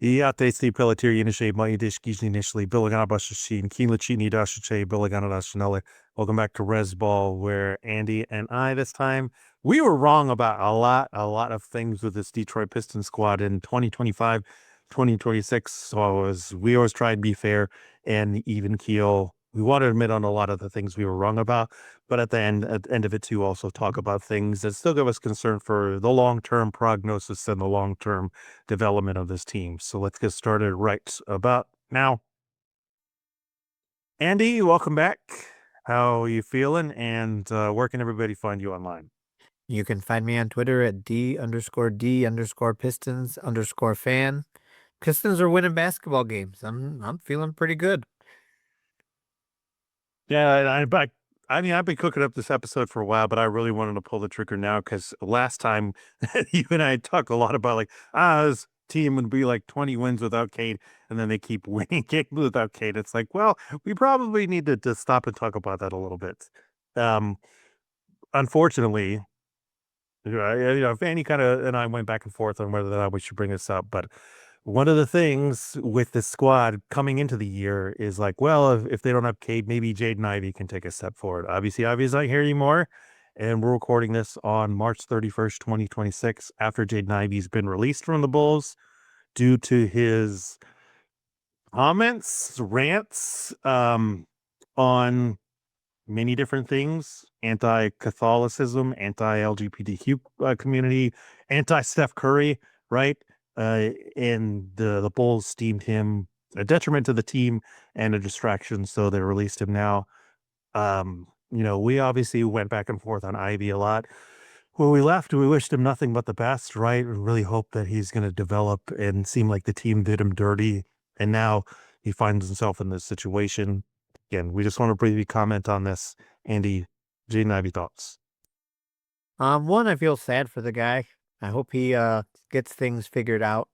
Ja, tej pelletier initiate my dish initially Billiganabashin, Kilachini Dashache, Billiganadashanale. Welcome back to Res Ball, where Andy and I this time we were wrong about a lot of things with this Detroit Pistons squad in 2025, 2026. We always try and be fair and even keel. We want to admit on a lot of the things we were wrong about, but at the end of it too, also talk about things that still give us concern for the long-term prognosis and the long-term development of this team. So let's get started right about now. Andy, welcome back. How are you feeling? And where can everybody find you online? You can find me on Twitter at D_D_Pistons_fan. Pistons are winning basketball games. I'm feeling pretty good. Yeah, I've been cooking up this episode for a while, but I really wanted to pull the trigger now because last time you and I talked a lot about this team would be like 20 wins without Kate, and then they keep winning games without Kate. It's like, well, we probably need to stop and talk about that a little bit. Um, Unfortunately, Fanny kind of and I went back and forth on whether or not we should bring this up, but one of the things with this squad coming into the year is like, well, if they don't have Cade, maybe Jaden Ivey can take a step forward. Obviously, Ivey's not here anymore, and we're recording this on March 31st, 2026, after Jaden Ivey's been released from the Bulls due to his comments, rants, on many different things: anti-Catholicism, anti-LGBTQ community, anti-Steph Curry, right? And the Bulls deemed him a detriment to the team and a distraction, so they released him now. We obviously went back and forth on Ivy a lot. When we left, we wished him nothing but the best, right? We really hope that he's going to develop and seem like the team did him dirty. And now he finds himself in this situation. Again, we just want to briefly comment on this. Andy, Jaden Ivey thoughts. One, I feel sad for the guy. I hope he gets things figured out.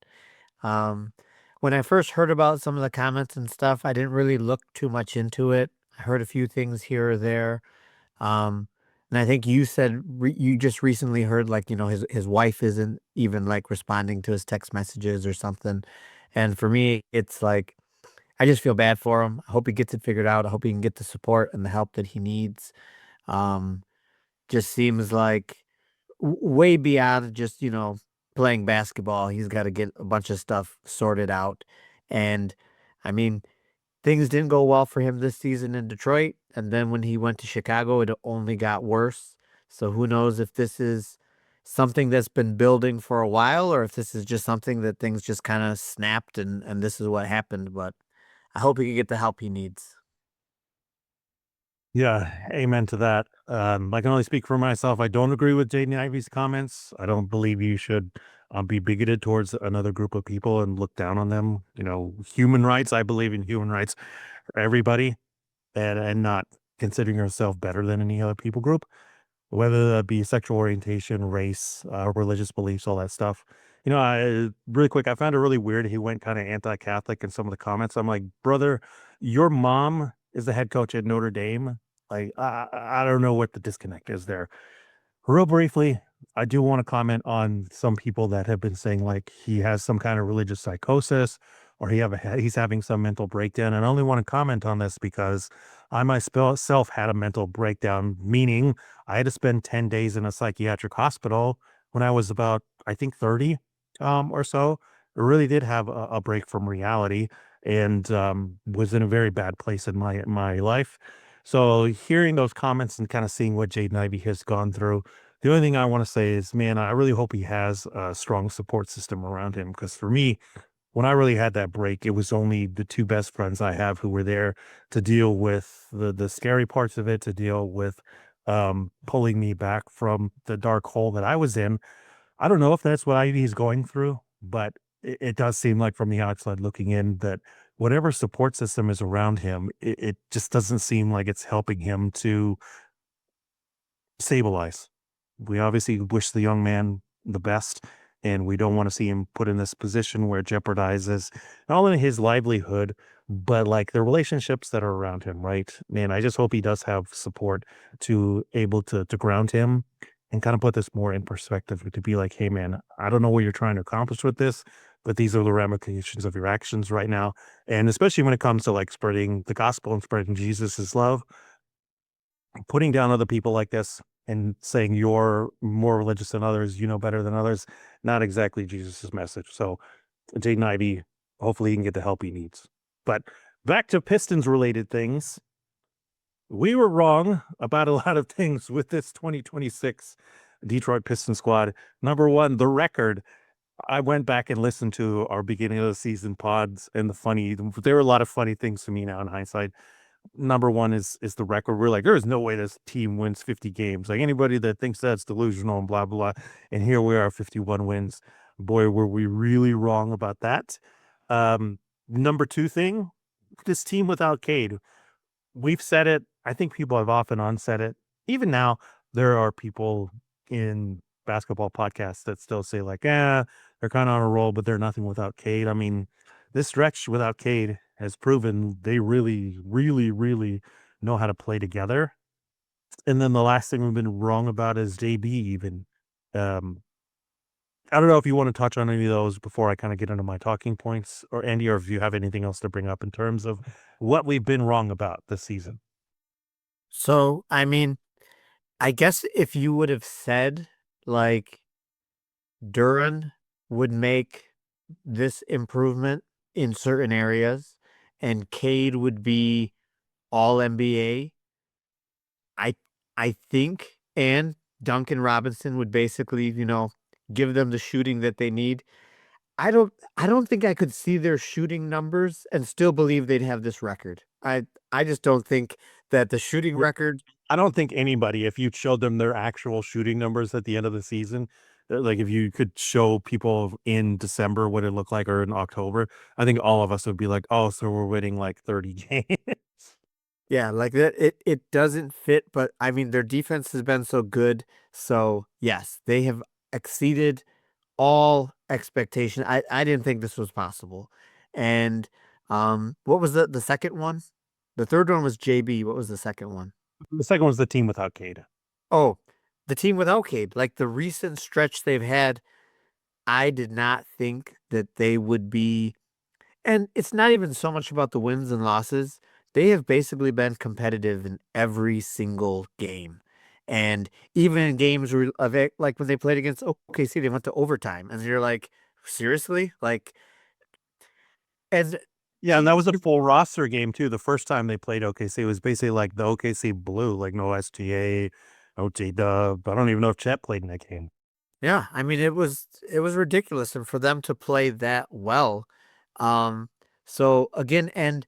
Um, when I first heard about some of the comments and stuff, I didn't really look too much into it. I heard a few things here or there. And I think you said you just recently heard like, his wife isn't even like responding to his text messages or something. And for me, it's like I just feel bad for him. I hope he gets it figured out. I hope he can get the support and the help that he needs. Um, just seems like way beyond just, playing basketball. He's got to get a bunch of stuff sorted out. And I mean, things didn't go well for him this season in Detroit. And then when he went to Chicago, it only got worse. So who knows if this is something that's been building for a while or if this is just something that things just kind of snapped and this is what happened. But I hope he can get the help he needs. Yeah, amen to that. I can only speak for myself. I don't agree with Jaden Ivey's comments. I don't believe you should be bigoted towards another group of people and look down on them. Human rights. I believe in human rights for everybody, and not considering yourself better than any other people group, whether that be sexual orientation, race, religious beliefs, all that stuff. Really quick, I found it really weird. He went kind of anti-Catholic in some of the comments. I'm like, brother, your mom is the head coach at Notre Dame. Like, I don't know what the disconnect is there. Real briefly, I do want to comment on some people that have been saying like he has some kind of religious psychosis or he's having some mental breakdown. And I only want to comment on this because I myself had a mental breakdown, meaning I had to spend 10 days in a psychiatric hospital when I was about, I think, 30 or so. I really did have a break from reality and was in a very bad place in my life. So hearing those comments and kind of seeing what Jaden Ivey has gone through, the only thing I want to say is, man, I really hope he has a strong support system around him. Because for me, when I really had that break, it was only the two best friends I have who were there to deal with the scary parts of it, to deal with pulling me back from the dark hole that I was in. I don't know if that's what Ivy's going through, but it does seem like from the outside looking in that whatever support system is around him, it just doesn't seem like it's helping him to stabilize. We obviously wish the young man the best, and we don't want to see him put in this position where it jeopardizes not only his livelihood, but like the relationships that are around him, right? Man, I just hope he does have support to able to ground him and kind of put this more in perspective to be like, hey, man, I don't know what you're trying to accomplish with this, but these are the ramifications of your actions right now. And especially when it comes to like spreading the gospel and spreading Jesus's love, putting down other people like this and saying you're more religious than others, you know better than others, not exactly Jesus's message. So Jaden Ivey, hopefully he can get the help he needs. But back to Pistons related things. We were wrong about a lot of things with this 2026 Detroit Pistons squad. Number one, the record. I went back and listened to our beginning of the season pods, and there were a lot of funny things to me now in hindsight. Number one is the record. We're like, there is no way this team wins 50 games. Like anybody that thinks that's delusional and blah blah. And here we are, 51 wins. Boy, were we really wrong about that. Number two thing, this team without Cade. We've said it. I think people have off and on said it. Even now, there are people in basketball podcasts that still say like, they're kind of on a roll, but they're nothing without Cade. I mean, this stretch without Cade has proven they really, really, really know how to play together. And then the last thing we've been wrong about is JB even. Um, I don't know if you want to touch on any of those before I kind of get into my talking points, or Andy, or if you have anything else to bring up in terms of what we've been wrong about this season. So, I mean, I guess if you would have said like Duran would make this improvement in certain areas and Cade would be all NBA, I I think, and Duncan Robinson would basically, give them the shooting that they need. I don't think I could see their shooting numbers and still believe they'd have this record. I just don't think that the shooting record. I don't think anybody, if you showed them their actual shooting numbers at the end of the season, like if you could show people in December what it looked like or in October, I think all of us would be like, oh, so we're winning like 30 games. Yeah, like that it doesn't fit, but I mean their defense has been so good. So yes, they have exceeded all expectation. I didn't think this was possible. And what was the second one? The third one was JB. What was the second one? The second was the team without Cade. Oh, the team without Cade. Like the recent stretch they've had, I did not think that they would be. And it's not even so much about the wins and losses. They have basically been competitive in every single game. And even in games like when they played against OKC, they went to overtime. And you're like, seriously? Like, and Yeah, and that was a full roster game too. The first time they played OKC, it was basically like the OKC Blue, like no SGA, no J Dub. I don't even know if Chet played in that game. yeah, I mean it was ridiculous. And for them to play that well. Um, so again, and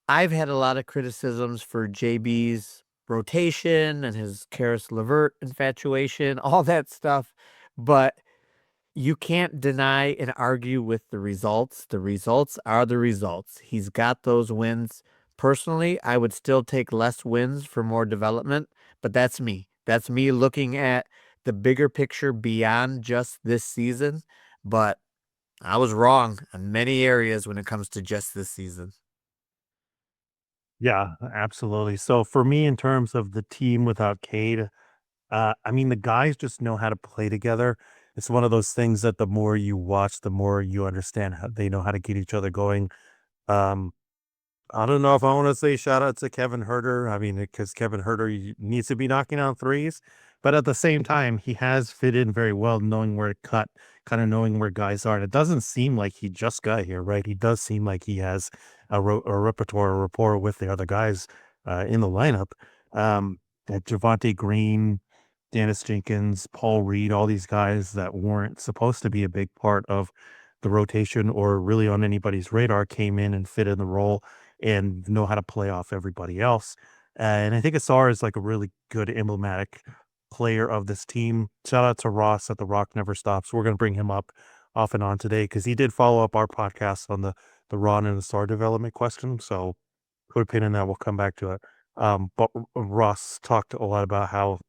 I've had a lot of criticisms for JB's rotation and his Karis LeVert infatuation, all that stuff, but you can't deny and argue with the results. The results are the results. He's got those wins. Personally, I would still take less wins for more development, but that's me. That's me looking at the bigger picture beyond just this season, but I was wrong in many areas when it comes to just this season. Yeah, absolutely. So for me, in terms of the team without Cade, I mean, the guys just know how to play together. It's one of those things that the more you watch, the more you understand how they know how to get each other going. Um, I don't know if I want to say shout out to Kevin Herter. I mean, because Kevin Herter needs to be knocking out threes, but at the same time, he has fit in very well, knowing where to cut, kind of knowing where guys are. And it doesn't seem like he just got here, right? He does seem like he has a repertoire, a rapport with the other guys in the lineup. Javante Green, Dennis Jenkins, Paul Reed, all these guys that weren't supposed to be a big part of the rotation or really on anybody's radar came in and fit in the role and know how to play off everybody else. And I think Asar is like a really good emblematic player of this team. Shout out to Ross at The Rock Never Stops. We're going to bring him up off and on today because he did follow up our podcast on the Ron and Asar development question. So put a pin in that. We'll come back to it. But Ross talked a lot about how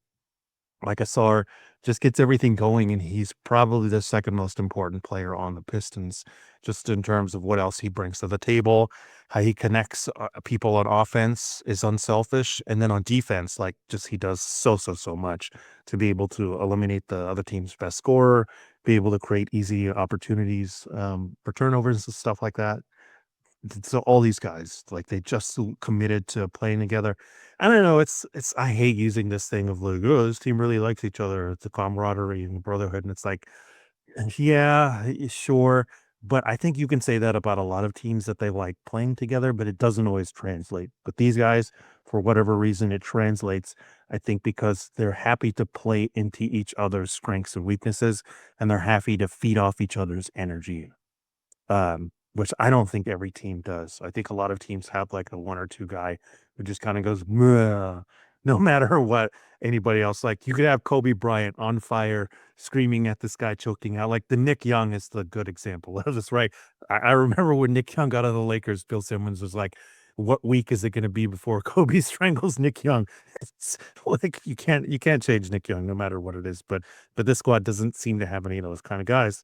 like Asar, just gets everything going, and he's probably the second most important player on the Pistons, just in terms of what else he brings to the table, how he connects people on offense is unselfish, and then on defense, like just he does so much to be able to eliminate the other team's best scorer, be able to create easy opportunities for turnovers and stuff like that. So all these guys, like they just so committed to playing together. I don't know. It's. I hate using this thing of like, oh, this team really likes each other. It's a camaraderie and brotherhood, and it's like, yeah, sure. But I think you can say that about a lot of teams that they like playing together, but it doesn't always translate. But these guys, for whatever reason, it translates. I think because they're happy to play into each other's strengths and weaknesses, and they're happy to feed off each other's energy, which I don't think every team does. I think a lot of teams have like a one or two guy who just kind of goes, "Meh," no matter what anybody else. Like you could have Kobe Bryant on fire, screaming at this guy, choking out. Like the Nick Young is the good example of this, right? I remember when Nick Young got out of the Lakers, Bill Simmons was like, "What week is it going to be before Kobe strangles Nick Young?" It's like you can't change Nick Young no matter what it is. But this squad doesn't seem to have any of those kind of guys.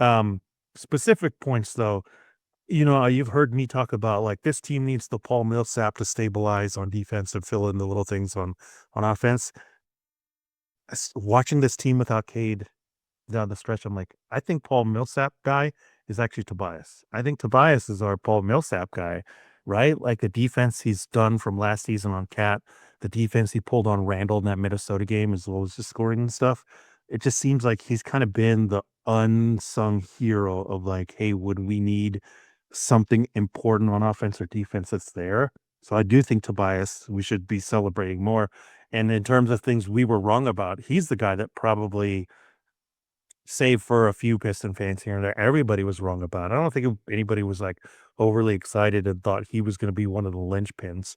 Um, Specific points though, you've heard me talk about like this team needs the Paul Millsap to stabilize on defense and fill in the little things on offense. Watching this team without Cade down the stretch, I'm like, I think Paul Millsap guy is actually Tobias. I think Tobias is our Paul Millsap guy, right? Like the defense he's done from last season on Cat, the defense he pulled on Randall in that Minnesota game, as well as the scoring and stuff. It just seems like he's kind of been the unsung hero of like, hey, when we need something important on offense or defense that's there. So I do think Tobias, we should be celebrating more. And in terms of things we were wrong about, he's the guy that probably, save for a few Piston fans here and there, everybody was wrong about. I don't think anybody was like overly excited and thought he was going to be one of the linchpins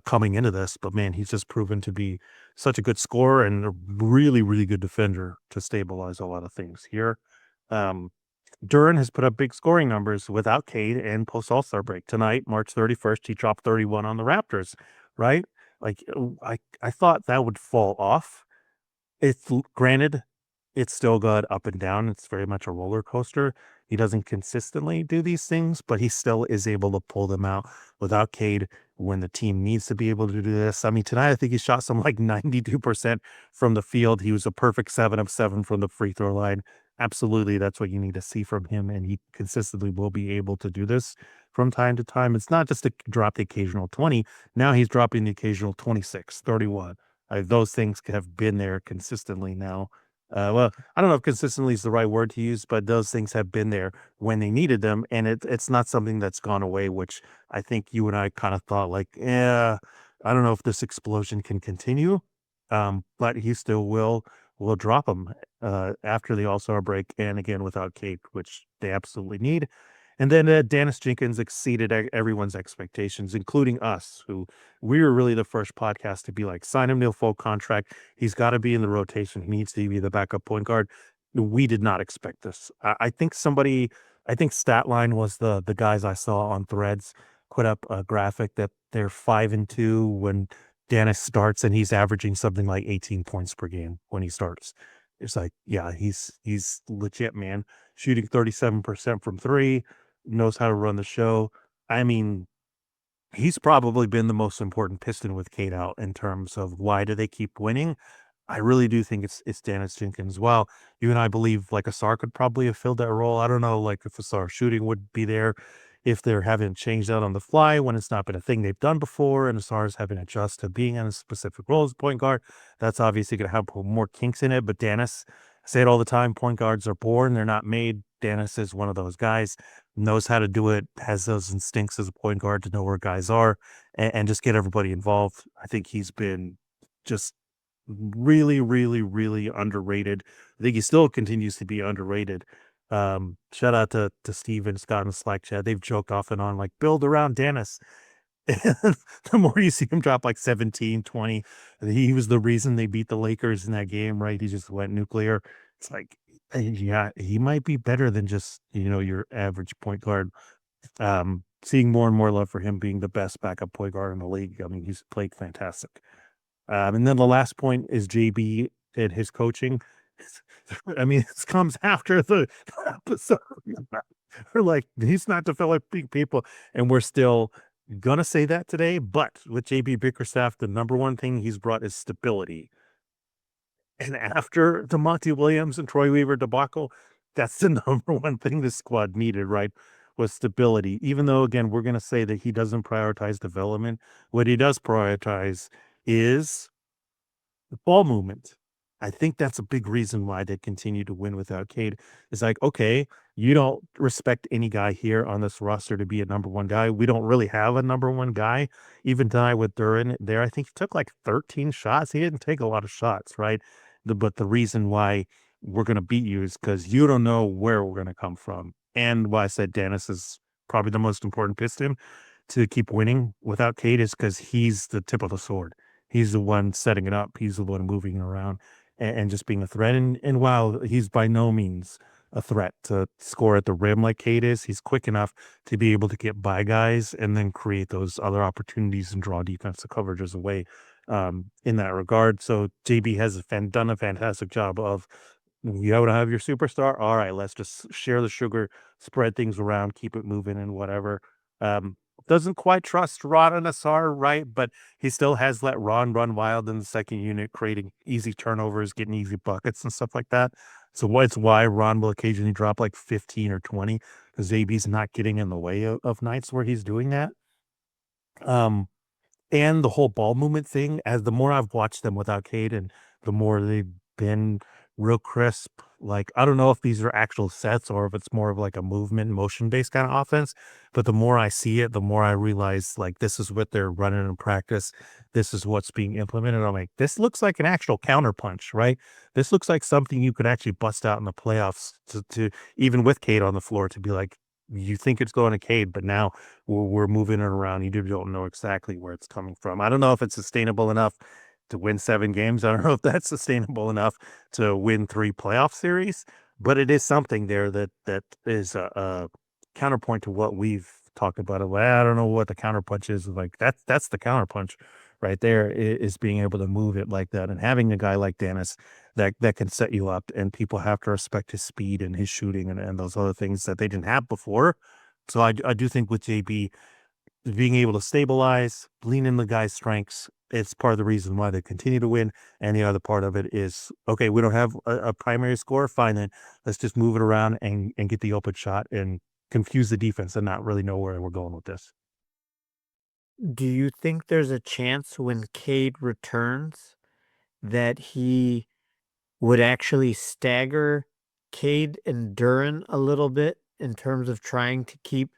coming into this. But man, he's just proven to be such a good scorer and a really good defender to stabilize a lot of things here. Um, Duran has put up big scoring numbers without Cade and post All Star break tonight, March 31st. He dropped 31 on the Raptors, right? Like I thought that would fall off. Granted, it's still got up and down. It's very much a roller coaster. He doesn't consistently do these things, but he still is able to pull them out without Cade when the team needs to be able to do this. I mean, tonight I think he shot some like 92% from the field. He was a perfect 7 of 7 from the free throw line. Absolutely, that's what you need to see from him, and he consistently will be able to do this from time to time. It's not just to drop the occasional 20. Now he's dropping the occasional 26, 31. Those things have been there consistently now. Well, I don't know if consistently is the right word to use, but those things have been there when they needed them, and it's not something that's gone away. Which I think you and I kind of thought like, yeah, I don't know if this explosion can continue, but he still will drop them after the All Star break, and again without Kate, which they absolutely need. And then Dennis Jenkins exceeded everyone's expectations, including us, who we were really the first podcast to be like, sign him to a full contract. He's got to be in the rotation. He needs to be the backup point guard. We did not expect this. I think Statline was the guys I saw on Threads put up a graphic that they're 5-2 when Dennis starts, and he's averaging something like 18 points per game when he starts. It's like, yeah, he's legit, man. Shooting 37% from three, knows how to run the show. I mean, he's probably been the most important Piston with Kate out in terms of why do they keep winning. I really do think it's Dennis Jenkins. Well, you and I believe like Asar could probably have filled that role. I don't know, like if Asar shooting would be there, if they're having changed out on the fly when it's not been a thing they've done before, and Asar's having to adjust to being in a specific role as a point guard. That's obviously going to have more kinks in it. But Dennis, I say it all the time: point guards are born; they're not made. Dennis is one of those guys, knows how to do it, has those instincts as a point guard to know where guys are, and just get everybody involved. I think he's been just really underrated. I think he still continues to be underrated. Shout out to Steve and Scott in the Slack chat. They've joked off and on like build around Dennis. And the more you see him drop like 17, 20, he was the reason they beat the Lakers in that game, right? He just went nuclear. It's like, yeah, he might be better than just, your average point guard. Seeing more and more love for him being the best backup point guard in the league. I mean, he's played fantastic. And then the last point is JB. and his coaching. I mean, this comes after the episode. We're like, he's not developing people, and we're still gonna say that today. But with JB Bickerstaff, the number one thing he's brought is stability. And after the Monty Williams and Troy Weaver debacle, that's the number one thing this squad needed, right? Was stability. Even though, again, we're gonna say that he doesn't prioritize development, what he does prioritize is the ball movement. I think that's a big reason why they continue to win without Cade. It's like, okay, you don't respect any guy here on this roster to be a number one guy. We don't really have a number one guy. Even tonight with Duran there, I think he took like 13 shots. He didn't take a lot of shots, right? But the reason why we're going to beat you is because you don't know where we're going to come from. And why I said Dennis is probably the most important Piston to keep winning without Cade is because he's the tip of the sword. He's the one setting it up. He's the one moving around and just being a threat. And while he's by no means a threat to score at the rim like Cade is, he's quick enough to be able to get by guys and then create those other opportunities and draw defensive coverages away in that regard. So JB has done a fantastic job of you don't have your superstar. All right, let's just share the sugar, spread things around, keep it moving, and whatever. Um, doesn't quite trust Ron and Asar, right? But he still has let Ron run wild in the second unit, creating easy turnovers, getting easy buckets and stuff like that. So what's why Ron will occasionally drop like 15 or 20 because AB's not getting in the way of nights where he's doing that. Um, and the whole ball movement thing, as the more I've watched them without Cade and the more they've been real crisp, like, I don't know if these are actual sets or if it's more of like a movement, motion-based kind of offense, but the more I see it, the more I realize, like, this is what they're running in practice. This is what's being implemented. I'm like, this looks like an actual counterpunch, right? This looks like something you could actually bust out in the playoffs to even with Cade on the floor to be like, you think it's going to Cade, but now we're moving it around. You don't know exactly where it's coming from. I don't know if it's sustainable enough to win 7 games. I don't know if that's sustainable enough to win 3 playoff series, but it is something there that is a counterpoint to what we've talked about. Well, I don't know what the counterpunch is. Like that's the counterpunch right there is being able to move it like that and having a guy like Dennis that can set you up and people have to respect his speed and his shooting and those other things that they didn't have before. So I do think with JB being able to stabilize, lean in the guy's strengths, it's part of the reason why they continue to win. And the other part of it is, okay, we don't have a primary score. Fine, then let's just move it around and get the open shot and confuse the defense and not really know where we're going with this. Do you think there's a chance when Cade returns that he would actually stagger Cade and Duran a little bit in terms of trying to keep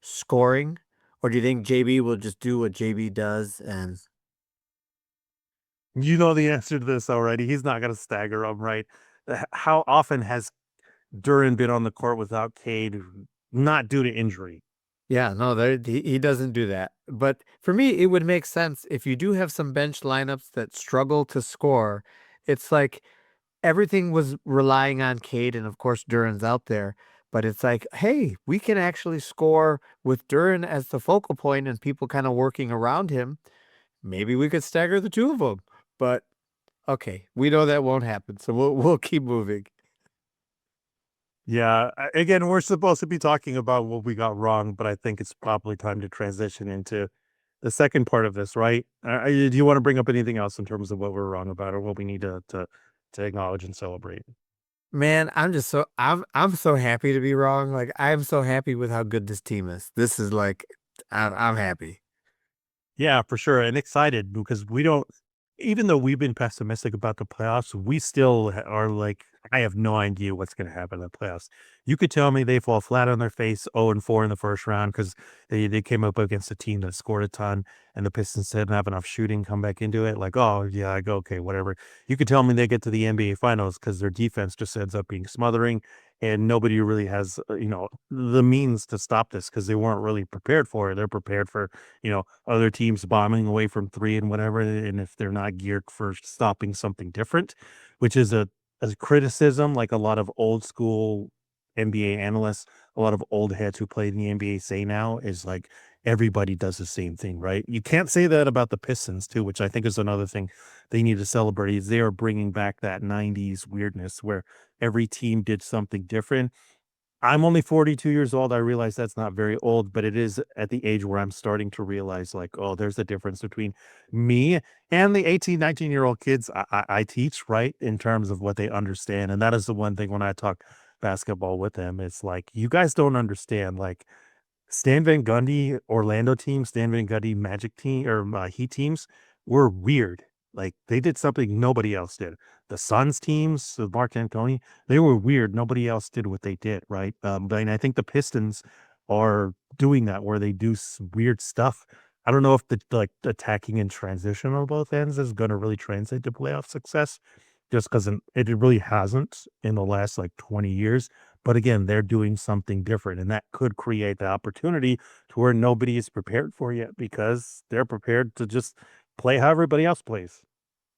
scoring? Or do you think JB will just do what JB does and You know the answer to this already. He's not going to stagger them, right? How often has Duran been on the court without Cade, not due to injury? yeah, no, he doesn't do that. But for me, it would make sense if you do have some bench lineups that struggle to score. It's like everything was relying on Cade, and of course Duran's out there. But it's like, hey, we can actually score with Duran as the focal point and people kind of working around him. Maybe we could stagger the two of them. But okay, we know that won't happen, so we'll keep moving. Yeah, again, we're supposed to be talking about what we got wrong, but I think it's probably time to transition into the second part of this, right? Do you want to bring up anything else in terms of what we're wrong about or what we need to acknowledge and celebrate? Man, I'm so happy to be wrong. Like I'm so happy with how good this team is. This is like I'm happy. Yeah, for sure, and excited because we don't even though we've been pessimistic about the playoffs, we still are like, I have no idea what's going to happen in the playoffs. You could tell me they fall flat on their face, 0-4 in the first round because they came up against a team that scored a ton, and the Pistons didn't have enough shooting come back into it. Like, oh yeah, I go okay, whatever. You could tell me they get to the NBA Finals because their defense just ends up being smothering, and nobody really has the means to stop this because they weren't really prepared for it. They're prepared for other teams bombing away from 3 and whatever, and if they're not geared for stopping something different, which is a criticism like a lot of old school NBA analysts a lot of old heads who played in the NBA say now is like everybody does the same thing, right? You can't say that about the Pistons too, which I think is another thing they need to celebrate. Is they are bringing back that '90s weirdness where every team did something different. I'm only 42 years old. I realize that's not very old, but it is at the age where I'm starting to realize, like, oh, there's a difference between me and the 18, 19-year-old kids I teach, right? In terms of what they understand. And that is the one thing when I talk basketball with them, it's like, you guys don't understand. Like, Stan Van Gundy Orlando team, Stan Van Gundy Magic team or Heat teams were weird. Like they did something nobody else did. The Suns teams with Mark Antony, they were weird. Nobody else did what they did, right? But and I think the Pistons are doing that where they do weird stuff. I don't know if the like attacking and transition on both ends is going to really translate to playoff success, just because it really hasn't in the last like 20 years. But again, they're doing something different, and that could create the opportunity to where nobody is prepared for yet because they're prepared to just play how everybody else plays.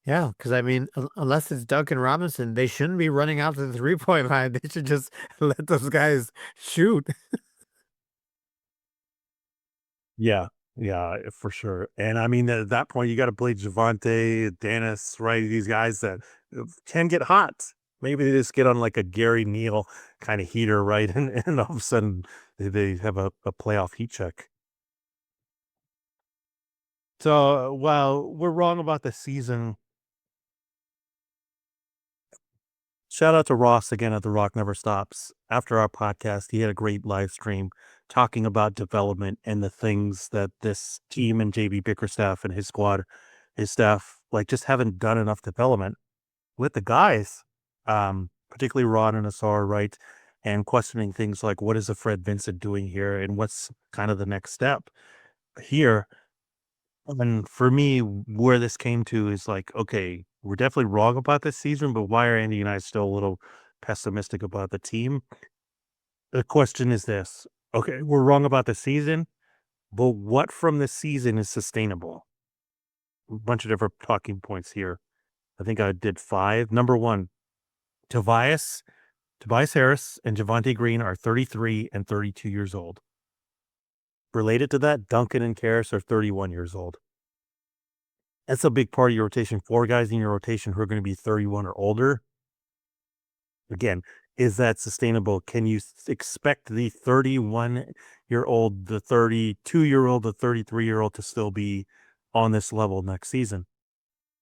Yeah, because I mean, unless it's Duncan Robinson, they shouldn't be running out to the 3-point line. They should just let those guys shoot. Yeah, yeah, for sure. And I mean, at that point, you got to play Javante, Dennis, right? These guys that can get hot. Maybe they just get on like a Gary Neal kind of heater, right? And all of a sudden they have a playoff heat check. So while we're wrong about the season, shout out to Ross again at The Rock Never Stops. After our podcast, he had a great live stream talking about development and the things that this team and JB Bickerstaff and his squad, his staff, like just haven't done enough development with the guys, particularly Rod and Asar, right? And questioning things like what is a Fred Vincent doing here and what's kind of the next step here. And for me, where this came to is like, okay, we're definitely wrong about this season, but why are Andy and I still a little pessimistic about the team? The question is this. Okay, we're wrong about the season, but what from this season is sustainable? A bunch of different talking points here. I think I did five. Number one, Tobias, Tobias Harris and Javante Green are 33 and 32 years old. Related to that, Duncan and Karras are 31 years old. That's a big part of your rotation. Four guys in your rotation who are going to be 31 or older. Again, is that sustainable? Can you expect the 31-year-old, the 32-year-old, the 33-year-old to still be on this level next season?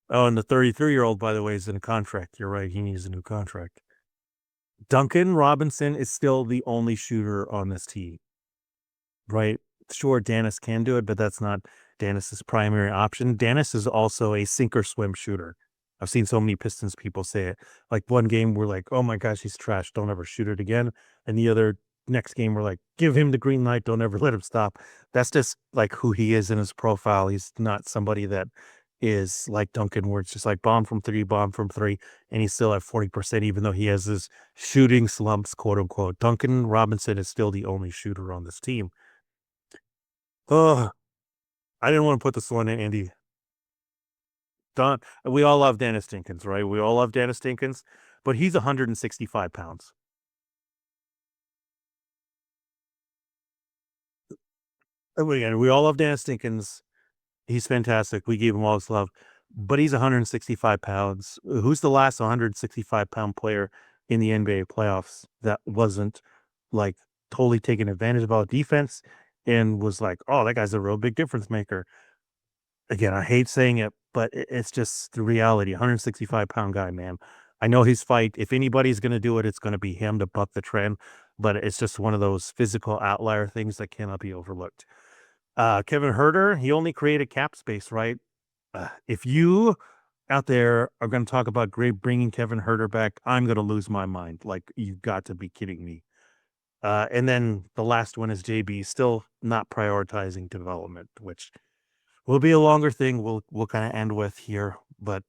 Oh, and the 33-year-old, by the way, is in a contract. You're right. He needs a new contract. Duncan Robinson is still the only shooter on this team, right? Sure, Dennis can do it, but that's not Dennis's primary option. Dennis is also a sink or swim shooter. I've seen so many Pistons people say it. Like one game, we're like, "Oh my gosh, he's trash. Don't ever shoot it again." And the other next game, we're like, "Give him the green light. Don't ever let him stop." That's just like who he is in his profile. He's not somebody that is like Duncan, where it's just like bomb from three, and he's still at 40%, even though he has his shooting slumps, quote unquote. Duncan Robinson is still the only shooter on this team. Oh, I didn't want to put this one in, Andy. Don, we all love Dennis Dinkins, right? We all love Dennis Dinkins, but he's 165 pounds. And again, we all love Dennis Dinkins. He's fantastic. We gave him all his love, but he's 165 pounds. Who's the last 165-pound player in the NBA playoffs that wasn't like totally taking advantage of all defense and was like, oh, that guy's a real big difference maker? Again, I hate saying it, but it's just the reality. 165-pound guy, man. I know his fight. If anybody's going to do it, it's going to be him to buck the trend. But it's just one of those physical outlier things that cannot be overlooked. Kevin Herter, he only created cap space, right? If you out there are going to talk about great bringing Kevin Herter back, I'm going to lose my mind. Like you've got to be kidding me. And then the last one is JB, still not prioritizing development, which will be a longer thing we'll kind of end with here. But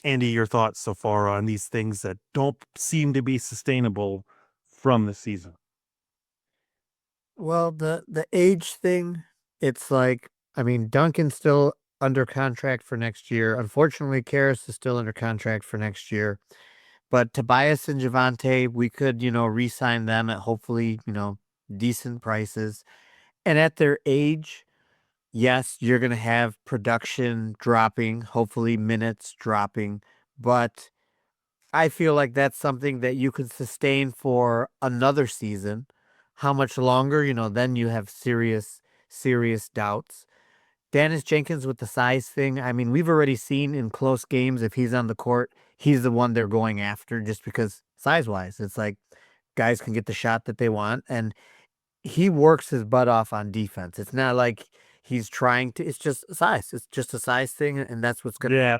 Andy, your thoughts so far on these things that don't seem to be sustainable from the season? Well, the age thing, it's like, I mean, Duncan's still under contract for next year. Unfortunately, Karras is still under contract for next year. But Tobias and Javante, we could, re-sign them at hopefully, decent prices. And at their age, yes, you're going to have production dropping, hopefully minutes dropping, but I feel like that's something that you could sustain for another season. How much longer, then you have serious doubts. Dennis Jenkins with the size thing. I mean, we've already seen in close games if he's on the court, he's the one they're going after just because size wise. It's like guys can get the shot that they want. And he works his butt off on defense. It's not like he's trying to, it's just size. It's just a size thing. And that's what's going to. Yeah.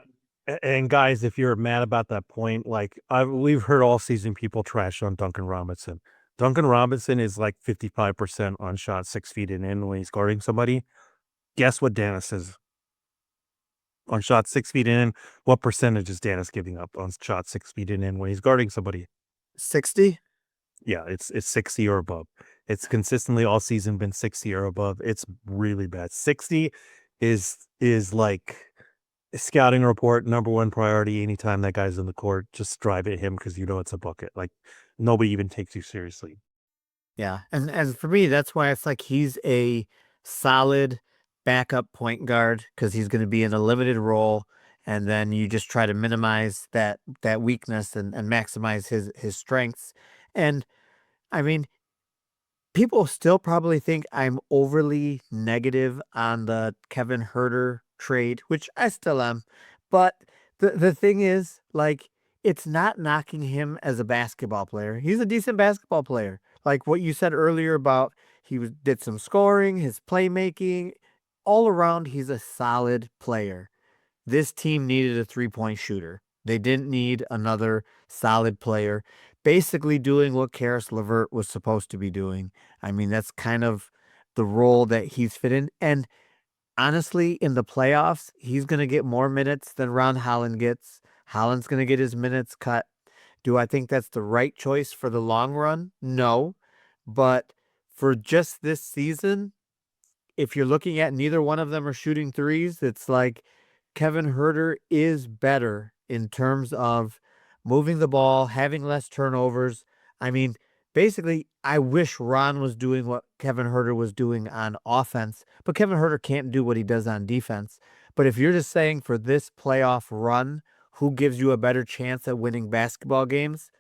And guys, if you're mad about that point, like we've heard all season people trash on Duncan Robinson. Duncan Robinson is like 55% on shot 6 feet and in when he's guarding somebody. Guess what Dennis is on shot 6 feet in? What percentage is Dennis giving up on shot 6 feet and in when he's guarding somebody? 60? Yeah, it's 60 or above. It's consistently all season been 60 or above. It's really bad. 60 is like a scouting report, number one priority. Anytime that guy's in the court, just drive at him because you know it's a bucket. Like nobody even takes you seriously. Yeah. And for me, that's why it's like he's a solid backup point guard because he's going to be in a limited role. And then you just try to minimize that weakness and maximize his strengths. And I mean, people still probably think I'm overly negative on the Kevin Herter trade, which I still am. But the thing is, like, it's not knocking him as a basketball player. He's a decent basketball player. Like what you said earlier about did some scoring, his playmaking, all around he's a solid player. This team needed a three-point shooter. They didn't need another solid player, basically doing what Karis LeVert was supposed to be doing. I mean, that's kind of the role that he's fit in. And honestly, in the playoffs, he's going to get more minutes than Ron Holland gets. Holland's going to get his minutes cut. Do I think that's the right choice for the long run? No. But for just this season, if you're looking at neither one of them are shooting threes, it's like Kevin Herter is better in terms of moving the ball, having less turnovers. I mean, basically, I wish Ron was doing what Kevin Herter was doing on offense, but Kevin Herter can't do what he does on defense. But if you're just saying for this playoff run, who gives you a better chance at winning basketball games?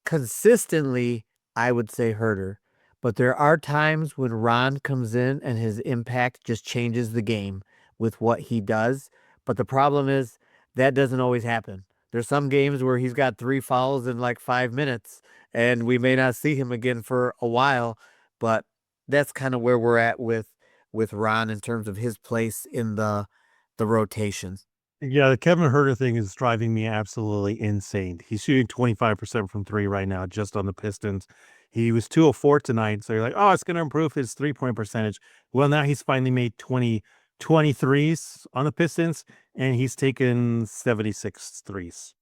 Consistently, I would say Herter. But there are times when Ron comes in and his impact just changes the game with what he does. But the problem is that doesn't always happen. There's some games where he's got 3 fouls in like 5 minutes, and we may not see him again for a while. But that's kind of where we're at with Ron in terms of his place in the rotation. Yeah, the Kevin Herter thing is driving me absolutely insane. He's shooting 25% from three right now, just on the Pistons. He was 204 tonight. So you're like, oh, it's going to improve his 3 point percentage. Well, now he's finally made 23s on the Pistons, and he's taken 76 threes.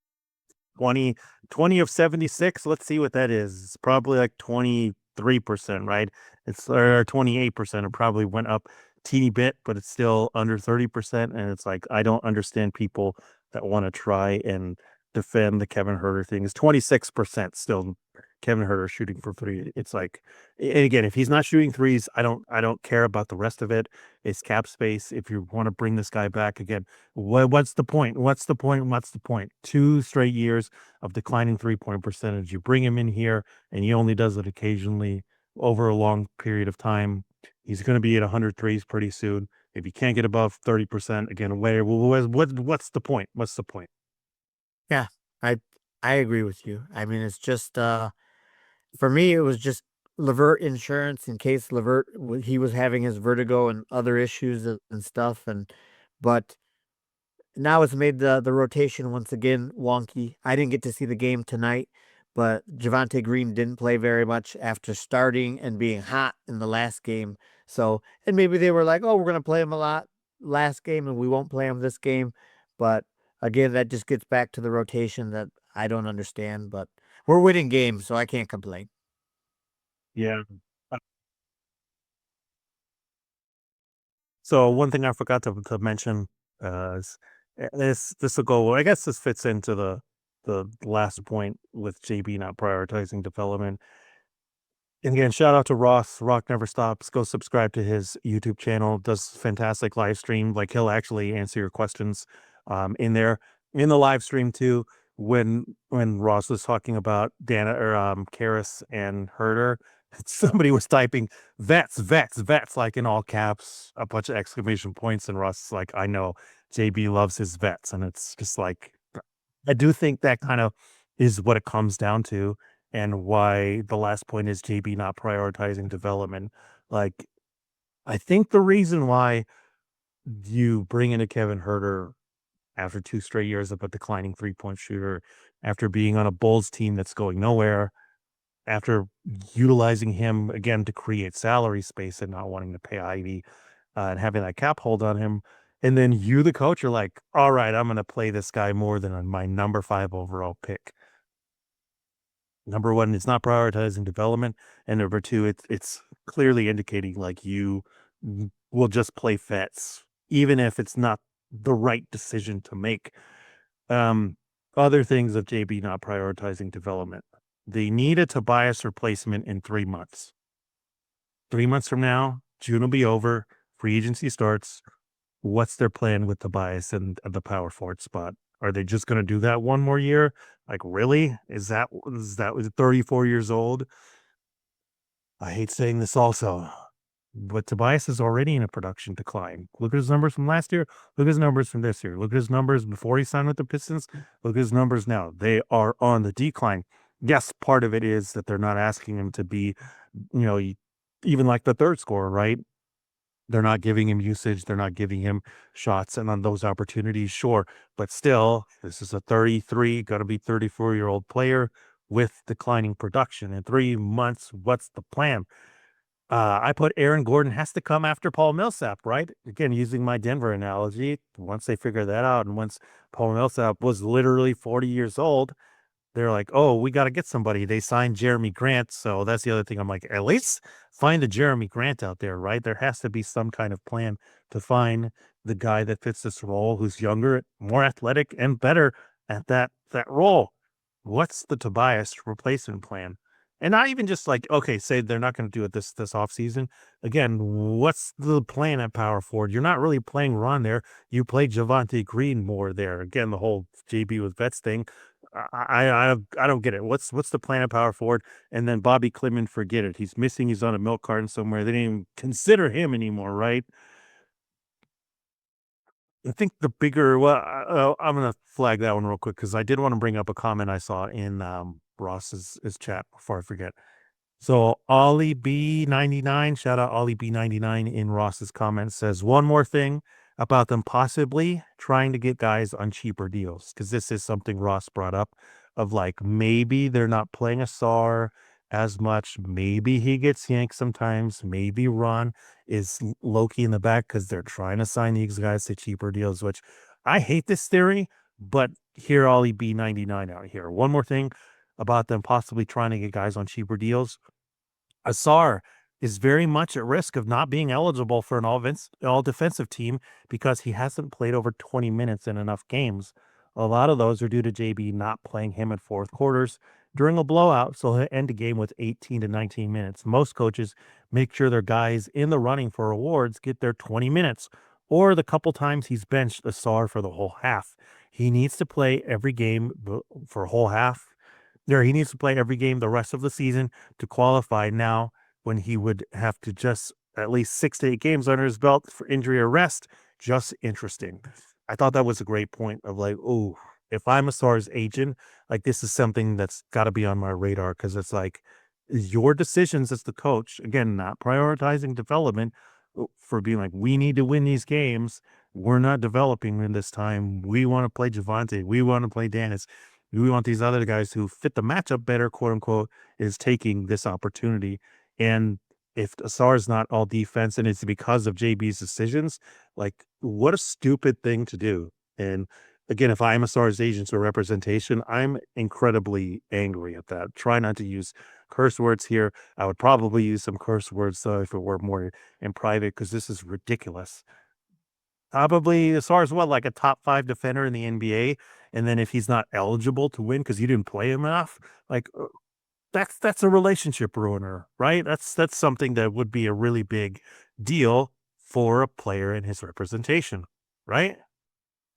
20, 20 of 76. Let's see what that is. It's probably like 23%, right? It's or 28%. It probably went up teeny bit, but it's still under 30%. And it's like, I don't understand people that want to try and defend the Kevin Herter thing. It's 26% still Kevin Herter shooting for three. It's like, and again, if he's not shooting threes, I don't care about the rest of it. It's cap space. If you want to bring this guy back again, what's the point? What's the point? What's the point? 2 straight years of declining 3 point percentage. You bring him in here and he only does it occasionally over a long period of time. He's going to be at 100 threes pretty soon. If he can't get above 30%, again, what's the point? What's the point? Yeah, I I agree with you. I mean, it's just for me, it was just Levert insurance in case Levert he was having his vertigo and other issues and stuff. And but now it's made the rotation once again wonky. I didn't get to see the game tonight, but Javante Green didn't play very much after starting and being hot in the last game. So and maybe they were like, oh, we're gonna play him a lot last game and we won't play him this game. But again, that just gets back to the rotation that I don't understand. But we're winning games, so I can't complain. Yeah. So one thing I forgot to mention is this will go. I guess this fits into the last point with JB not prioritizing development. And again, shout out to Ross. Rock never stops. Go subscribe to his YouTube channel. Does fantastic live stream. Like he'll actually answer your questions in there in the live stream too. When Ross was talking about Dana or Karis and Herder, somebody was typing vets like in all caps, a bunch of exclamation points, and Ross is like, I know JB loves his vets, and it's just like I do think that kind of is what it comes down to, and why the last point is JB not prioritizing development. Like, I think the reason why you bring in a Kevin Herter after 2 straight years of a declining three-point shooter, after being on a Bulls team that's going nowhere, after utilizing him again to create salary space and not wanting to pay Ivy, and having that cap hold on him. And then you, the coach, are like, all right, I'm going to play this guy more than my number 5 overall pick. Number one, it's not prioritizing development. And number two, it's clearly indicating like you will just play vets, even if it's not the right decision to make. Um, Other things of JB not prioritizing development. They need a Tobias replacement in 3 months. 3 months from now, June will be over. Free agency starts. What's their plan with Tobias and the power forward spot? Are they just going to do that one more year? Like, really? Is that was 34 years old? I hate saying this also, but Tobias is already in a production decline. Look at his numbers from last year. Look at his numbers from this year. Look at his numbers before he signed with the Pistons. Look at his numbers now. They are on the decline. Yes, part of it is that they're not asking him to be, you know, even like the third scorer, right? They're not giving him usage. They're not giving him shots and on those opportunities, sure. But still, this is a 33, going to be 34-year-old player with declining production. In 3 months, what's the plan? I put Aaron Gordon has to come after Paul Millsap, right? Again, using my Denver analogy, once they figure that out, and once Paul Millsap was literally 40 years old, they're like, "Oh, we gotta get somebody." They signed Jeremy Grant, so that's the other thing. I'm like, at least find a Jeremy Grant out there, right? There has to be some kind of plan to find the guy that fits this role, who's younger, more athletic, and better at that role. What's the Tobias replacement plan? And not even just like, okay, say they're not going to do it this offseason. Again, what's the plan at power forward? You're not really playing Ron there. You play Javante Green more there. Again, the whole JB with vets thing. I don't get it. What's the plan of power forward? And then Bobby Clement, forget it. He's missing. He's on a milk carton somewhere. They didn't even consider him anymore, right? I think the bigger. Well, I'm gonna flag that one real quick because I did want to bring up a comment I saw in Ross's his chat before I forget. So Ollie B99, shout out Ollie B99 in Ross's comments, says one more thing about them possibly trying to get guys on cheaper deals. Cause this is something Ross brought up of like maybe they're not playing a SAR as much. Maybe he gets yanked sometimes. Maybe Ron is low key in the back because they're trying to sign these guys to cheaper deals, which I hate this theory, but here Ollie B99 out here. One more thing about them possibly trying to get guys on cheaper deals. Asar is very much at risk of not being eligible for an all defensive team because he hasn't played over 20 minutes in enough games. A lot of those are due to JB not playing him in fourth quarters during a blowout, so he'll end the game with 18 to 19 minutes. Most coaches make sure their guys in the running for awards get their 20 minutes, or the couple times he's benched Asar for the whole half. He needs to play every game for a whole half there, he needs to play every game the rest of the season to qualify now when he would have to just at least 6 to 8 games under his belt for injury or rest. Just interesting. I thought that was a great point of like, oh, if I'm a Stars agent, like this is something that's got to be on my radar because it's like your decisions as the coach, again, not prioritizing development for being like, we need to win these games. We're not developing in this time. We want to play Javante. We want to play Dennis. We want these other guys who fit the matchup better, quote unquote, is taking this opportunity. And if Asar is not all defense and it's because of JB's decisions, like what a stupid thing to do. And again, if I'm Asar's agents or representation, I'm incredibly angry at that. Try not to use curse words here. I would probably use some curse words if it were more in private because this is ridiculous. Probably as far as what, like a top 5 defender in the NBA, and then if he's not eligible to win because you didn't play him enough, like, that's a relationship ruiner, right? That's something that would be a really big deal for a player in his representation, right?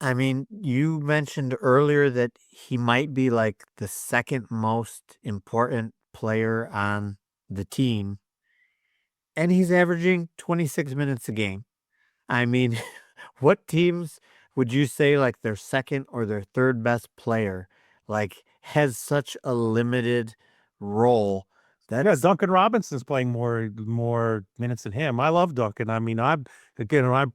I mean, you mentioned earlier that he might be like the second most important player on the team, and he's averaging 26 minutes a game. I mean, what teams would you say like their second or their third best player like has such a limited role? Yeah, That's Duncan Robinson's playing more minutes than him. I love Duncan. I mean, I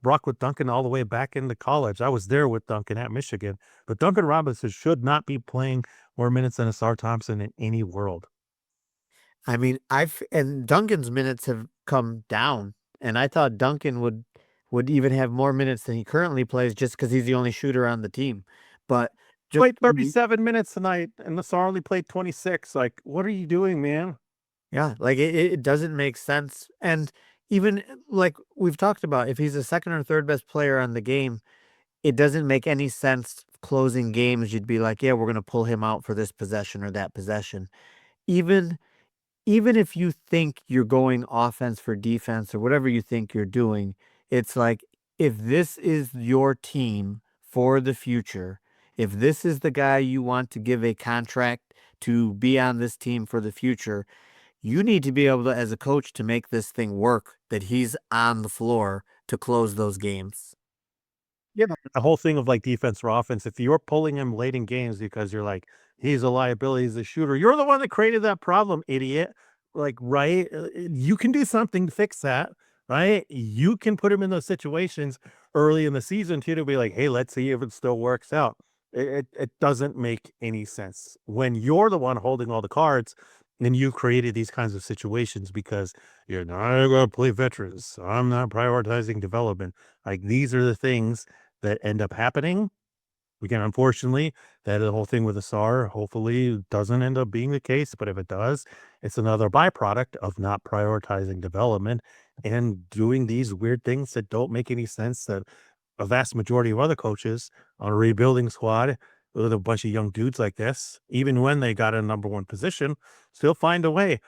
rock with Duncan all the way back into college. I was there with Duncan at Michigan, but Duncan Robinson should not be playing more minutes than Asar Thompson in any world. I mean, I've and Duncan's minutes have come down, and I thought Duncan would even have more minutes than he currently plays just because he's the only shooter on the team. But just Played 37 minutes tonight, and Asar only played 26. Like, what are you doing, man? yeah, like it doesn't make sense. And even like we've talked about, if he's the second or third best player on the game, it doesn't make any sense closing games. You'd be like, yeah, we're gonna pull him out for this possession or that possession. Even even if you think you're going offense for defense or whatever you think you're doing, it's like if this is your team for the future, if this is the guy you want to give a contract to be on this team for the future, you need to be able to, as a coach, to make this thing work, that he's on the floor to close those games. Yeah. The whole thing of like defense or offense, if you're pulling him late in games because you're like, he's a liability, he's a shooter, you're the one that created that problem, idiot. Like, right? You can do something to fix that, right? You can put him in those situations early in the season too to be like, hey, let's see if it still works out. It doesn't make any sense when you're the one holding all the cards and you created these kinds of situations because you're not going to play veterans. So I'm not prioritizing development. Like, these are the things that end up happening. Again, unfortunately, that the whole thing with the SAR hopefully doesn't end up being the case, but if it does, it's another byproduct of not prioritizing development and doing these weird things that don't make any sense that a vast majority of other coaches on a rebuilding squad with a bunch of young dudes like this, even when they got a number one position, still find a way.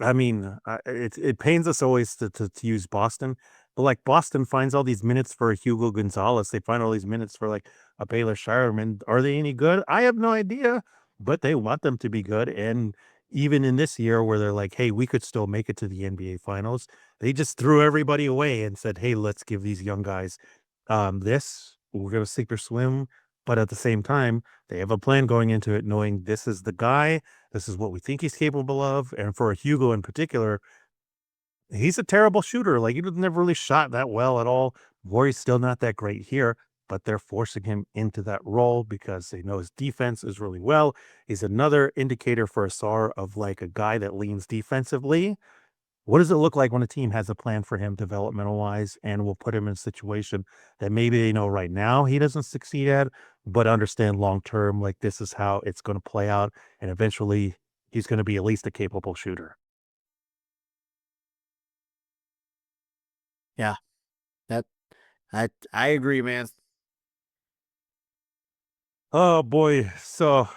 I mean, it pains us always to use Boston, but, like, Boston finds all these minutes for Hugo Gonzalez, they find all these minutes for, like, a Baylor Scheierman. Are they any good? I have no idea, but they want them to be good, and even in this year where they're like, "Hey, we could still make it to the NBA finals," they just threw everybody away and said, "Hey, let's give these young guys, this. We're gonna sink or swim," but at the same time, they have a plan going into it knowing this is the guy, this is what we think he's capable of, and for Hugo in particular, he's a terrible shooter, like, he never really shot that well at all. Warriors still not that great here, but they're forcing him into that role because they know his defense is really well. He's another indicator for Asar of, like, a guy that leans defensively. What does it look like when a team has a plan for him developmental wise and will put him in a situation that maybe they know right now he doesn't succeed at, but understand long term, like this is how it's going to play out. And eventually he's going to be at least a capable shooter. Yeah, that I agree, man. Oh boy. So,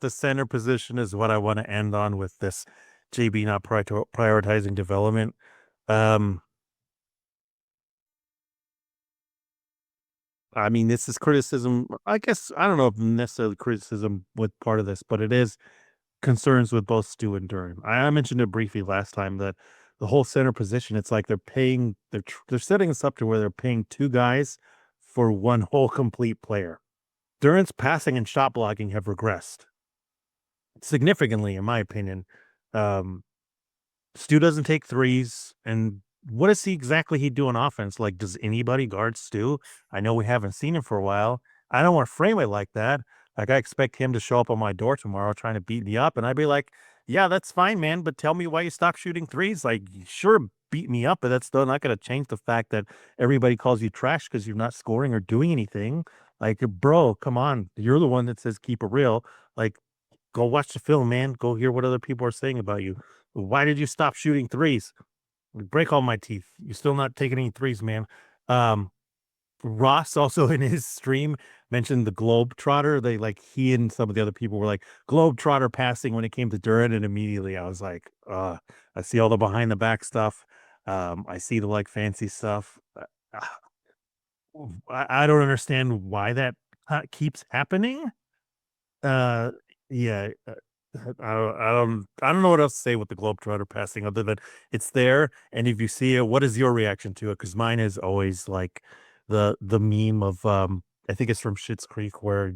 the center position is what I want to end on with this JB not prioritizing development. Um, I mean, this is criticism. I guess I don't know if necessarily criticism with part of this, but it is concerns with both Stu and Durham. I mentioned it briefly last time that the whole center position, it's like they're setting us up to where they're paying two guys for one whole complete player. Durant's passing and shot blocking have regressed significantly, in my opinion. Um, Stu doesn't take threes, and what does he exactly he do on offense? Like, does anybody guard Stu? I know we haven't seen him for a while. I don't want to frame it like that. Like, I expect him to show up on my door tomorrow trying to beat me up, and I'd be like, "Yeah, that's fine, man, but tell me why you stopped shooting threes. Like, sure, beat me up, but that's still not going to change the fact that everybody calls you trash because you're not scoring or doing anything. Like, bro, come on, you're the one that says keep it real. Like, go watch the film, man. Go hear what other people are saying about you. Why did you stop shooting threes? Break all my teeth. You're still not taking any threes, man. Um, Ross also in his stream mentioned the Globetrotter. He and some of the other people were like Globetrotter passing when it came to Duran, and immediately I was like, I see all the behind the back stuff. I see the fancy stuff. Uh, I don't understand why that keeps happening. Uh, yeah, I don't know what else to say with the Globetrotter passing other than it's there. And if you see it, what is your reaction to it? Because mine is always like the meme of I think it's from Schitt's Creek where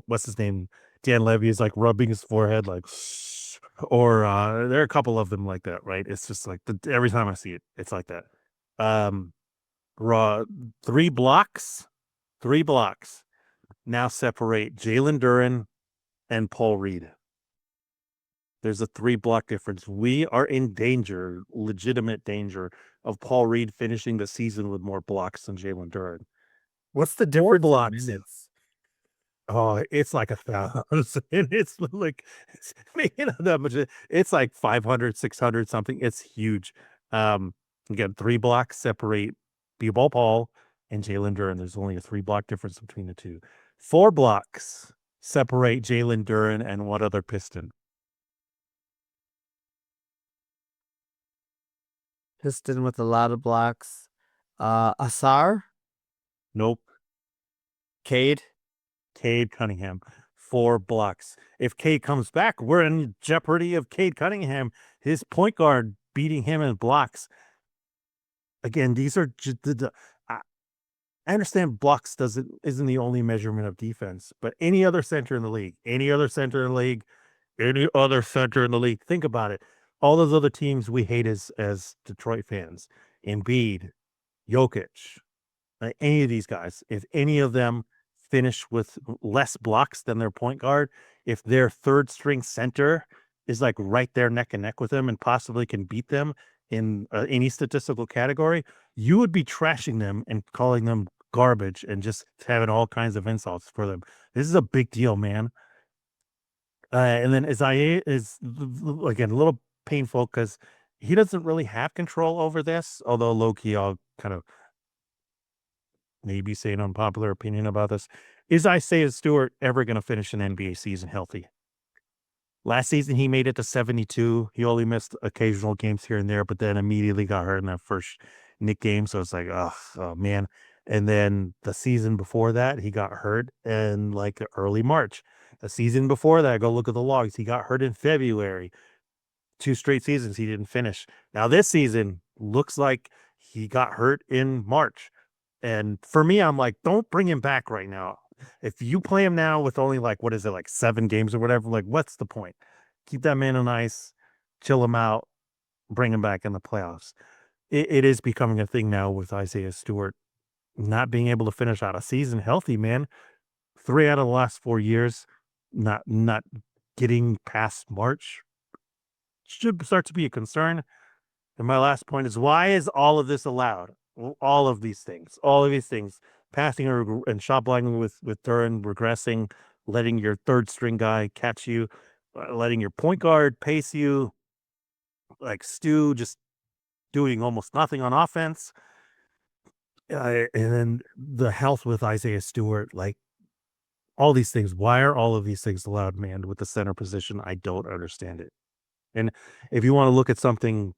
what's his name? Dan Levy is like rubbing his forehead like or there are a couple of them like that, right? It's just like every time I see it, it's like that. Um raw 3 blocks, 3 blocks now separate Jalen Duren and Paul Reed. There's a 3 block difference. We are in danger, legitimate danger, of Paul Reed finishing the season with more blocks than Jalen Duren. What's the Four difference in blocks. minutes? Oh, it's like 1,000. It's like it's making that much. It's like 500, 600 something. It's huge. Um, Again, 3 blocks separate B-ball Paul and Jalen Duren. There's only a 3 block difference between the two. 4 blocks separate Jalen Duren and what other Piston? Piston with a lot of blocks. Asar, Nope. Cade. Cade Cunningham, 4 blocks. If Cade comes back, we're in jeopardy of Cade Cunningham, his point guard, beating him in blocks. Again, these are just I understand blocks isn't the only measurement of defense, but any other center in the league, any other center in the league, any other center in the league. Think about it. All those other teams we hate as Detroit fans, Embiid, Jokic, any of these guys, if any of them finish with less blocks than their point guard, if their third string center is like right there neck and neck with them and possibly can beat them in any statistical category, you would be trashing them and calling them garbage and just having all kinds of insults for them. This is a big deal, man. And then Isaiah is again a little painful because he doesn't really have control over this, although low key, I'll kind of maybe say an unpopular opinion about this. Is Isaiah Stewart ever going to finish an NBA season healthy? Last season, he made it to 72. He only missed occasional games here and there, but then immediately got hurt in that first Nick game. So it's like, oh man. And then the season before that, he got hurt in like early March. The season before that, go look at the logs. He got hurt in February. 2 straight seasons he didn't finish. Now this season looks like he got hurt in March. And for me, I'm like, don't bring him back right now. If you play him now with only like, what is it, like 7 games or whatever, like, what's the point? Keep that man on ice, chill him out, bring him back in the playoffs. It is becoming a thing now with Isaiah Stewart not being able to finish out a season healthy, man. 3 out of the last 4 years, not getting past March should start to be a concern. And my last point is why is all of this allowed? All of these things, passing and shot blocking with Duran regressing, letting your third string guy catch you, letting your point guard pace you, like Stu just doing almost nothing on offense, and then the health with Isaiah Stewart, like all these things. Why are all of these things allowed, man? With the center position, I don't understand it. And if you want to look at something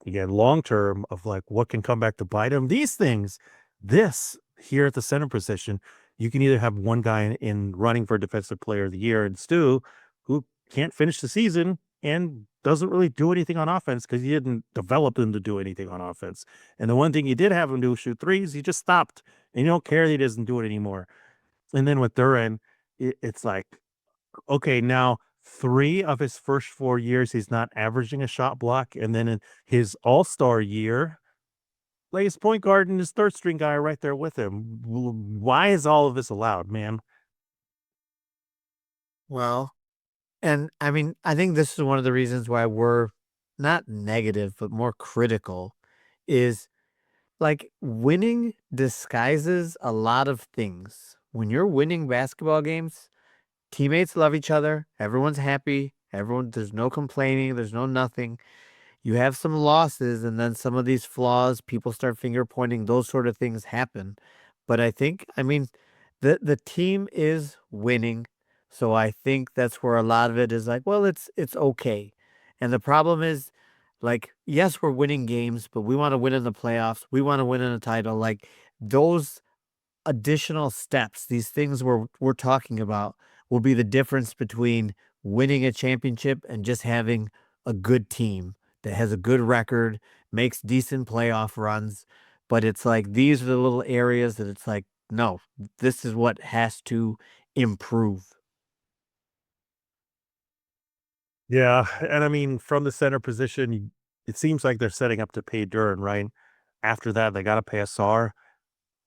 again, long term of like what can come back to bite him. These things, this here at the center position, you can either have one guy in running for defensive player of the year and Stu, who can't finish the season and doesn't really do anything on offense because he didn't develop him to do anything on offense. And the one thing you did have him do shoot threes, he just stopped. And you don't care that he doesn't do it anymore. And then with Duran, it's like okay, now 3 of his first 4 years, he's not averaging a shot block, and then in his all-star year, like, his point guard and his third string guy are right there with him. Why is all of this allowed, man? Well, and I mean, I think this is one of the reasons why we're not negative, but more critical is like winning disguises a lot of things. When you're winning basketball games, teammates love each other, everyone's happy, there's no complaining, there's no nothing. You have some losses, and then some of these flaws, people start finger pointing, those sort of things happen. But I think, I mean, the team is winning, so I think that's where a lot of it is like, well, it's okay. And the problem is, like, yes, we're winning games, but we want to win in the playoffs. We want to win in a title. Like those additional steps, these things we're talking about, will be the difference between winning a championship and just having a good team that has a good record, makes decent playoff runs. But it's like these are the little areas that it's like, no, this is what has to improve. Yeah, and I mean, from the center position, it seems like they're setting up to pay Duran, right? After that, they got to pay Asar.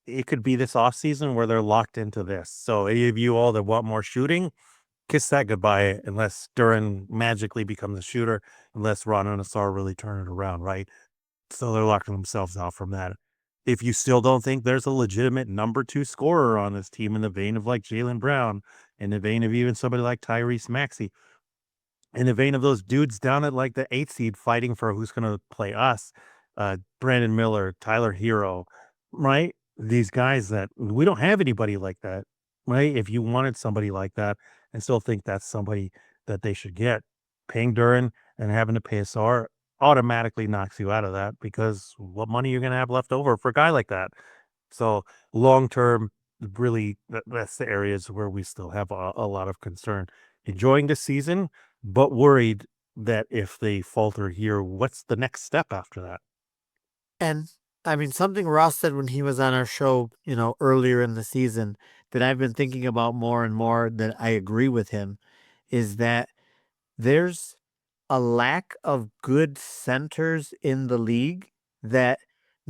It could be this offseason where they're locked into this. So, any of you all that want more shooting, kiss that goodbye unless Duran magically becomes a shooter, unless Ron and Asar really turn it around, right? So, they're locking themselves out from that. If you still don't think there's a legitimate number two scorer on this team in the vein of like Jalen Brown, in the vein of even somebody like Tyrese Maxey, in the vein of those dudes down at like the 8th seed fighting for who's going to play us, Brandon Miller, Tyler Hero, right? These guys that we don't have anybody like that, right? If you wanted somebody like that and still think that's somebody that they should get, paying Duran and having to pay SR automatically knocks you out of that because what money you're going to have left over for a guy like that? So long term, really, that's the areas where we still have a lot of concern. Enjoying the season, but worried that if they falter here, what's the next step after that? And I mean, something Ross said when he was on our show, earlier in the season that I've been thinking about more and more that I agree with him is that there's a lack of good centers in the league that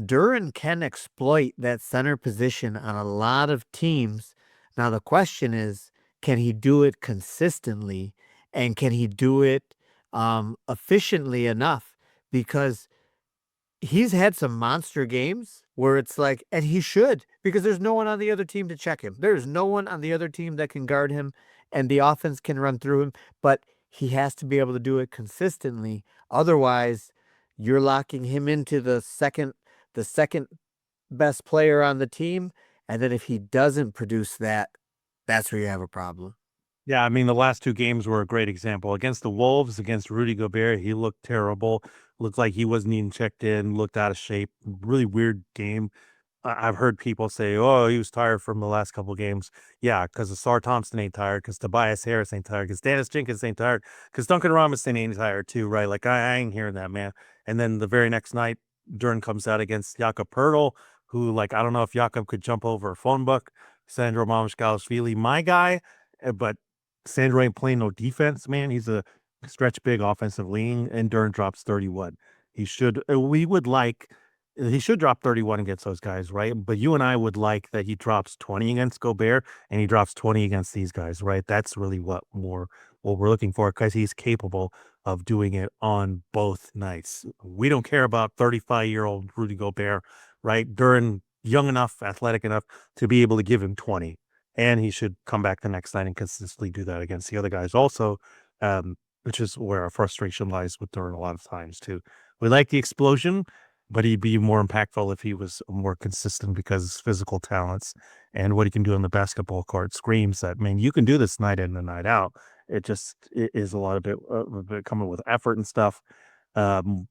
Duran can exploit that center position on a lot of teams. Now, the question is, can he do it consistently and can he do it efficiently enough? Because he's had some monster games where it's like, and he should, because there's no one on the other team to check him. There's no one on the other team that can guard him, and the offense can run through him, but he has to be able to do it consistently. Otherwise, you're locking him into the second best player on the team, and then if he doesn't produce that, that's where you have a problem. Yeah, I mean, the last two games were a great example. Against the Wolves, against Rudy Gobert, he looked terrible. Looked like he wasn't even checked in, looked out of shape. Really weird game. I've heard people say, "Oh, he was tired from the last couple games." Yeah, because Asar Thompson ain't tired, because Tobias Harris ain't tired, because Dennis Jenkins ain't tired, because Duncan Robinson ain't tired too, right? Like I ain't hearing that, man. And then the very next night, Duran comes out against Jakob Pertl, who like I don't know if Jakob could jump over a phone book. Sandro Mamashkalashvili, my guy, but Sandro ain't playing no defense, man. He's a stretch big offensive lean, and Duran drops 31. He should. We would like he should drop 31 against those guys, right? But you and I would like that he drops 20 against Gobert and he drops 20 against these guys, right? That's really what we're looking for because he's capable of doing it on both nights. We don't care about 35-year-old Rudy Gobert, right? Duran young enough, athletic enough to be able to give him 20. And he should come back the next night and consistently do that against the other guys also, which is where our frustration lies with Duran a lot of times too. We like the explosion, but he'd be more impactful if he was more consistent because his physical talents and what he can do on the basketball court screams that, man, you can do this night in and night out. It is a bit coming with effort and stuff. Um,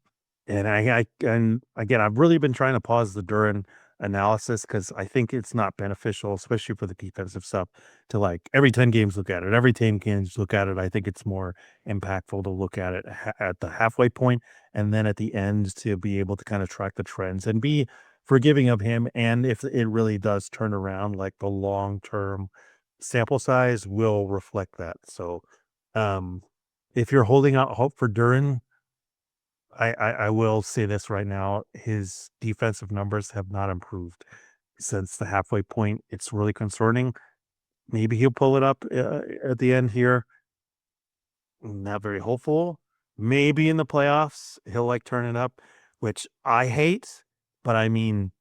and again, I've really been trying to pause the Duran analysis because I think it's not beneficial, especially for the defensive stuff, to like every 10 games look at it. Every 10 games look at it. I think it's more impactful to look at it at the halfway point and then at the end to be able to kind of track the trends and be forgiving of him. And if it really does turn around, like the long term sample size will reflect that. So, um, if you're holding out hope for Duran, I will say this right now, his defensive numbers have not improved since the halfway point. It's really concerning. Maybe he'll pull it up, at the end here. Not very hopeful. Maybe in the playoffs, he'll, like, turn it up, which I hate, but I mean,